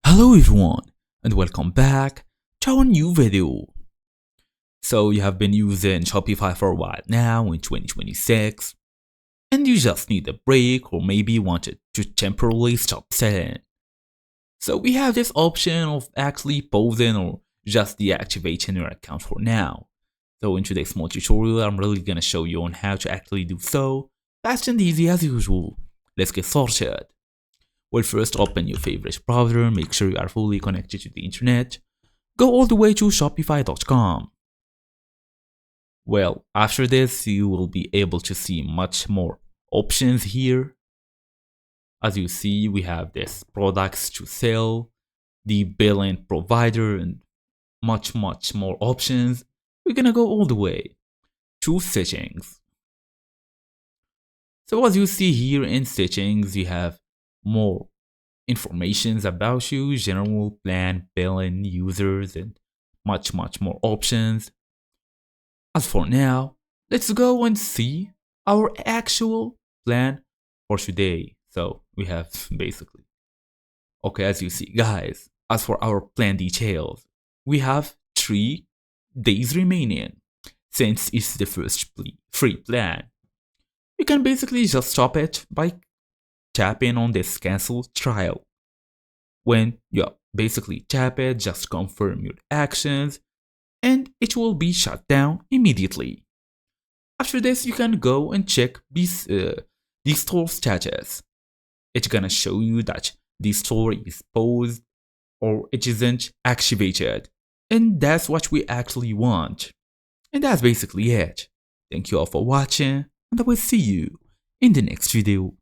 Hello everyone and welcome back to our new video. So you have been using Shopify for a while now in 2026 and you just need a break or maybe wanted to temporarily stop selling. So we have this option of actually pausing or just deactivating your account for now. So in today's small tutorial I'm really gonna show you on how to actually do so fast and easy as usual. Let's get started. Well, first open your favorite browser, make sure you are fully connected to the internet. Go all the way to shopify.com. Well, after this, you will be able to see much more options here. As you see, we have this products to sell, the billing provider, and much more options. We're gonna go all the way to settings. So as you see here in settings, you have more informations about you, general plan, billing, users, and much more options. As for now, let's go and see our actual plan for today. So we have basically, okay, as you see guys, as for our plan details, we have 3 days remaining. Since it's the first free plan, you can basically just stop it by tapping on this cancel trial. When you basically tap it, just confirm your actions and it will be shut down immediately. After this, you can go and check the store status. It's gonna show you that the store is paused or it isn't activated. And that's what we actually want. And that's basically it. Thank you all for watching and I will see you in the next video.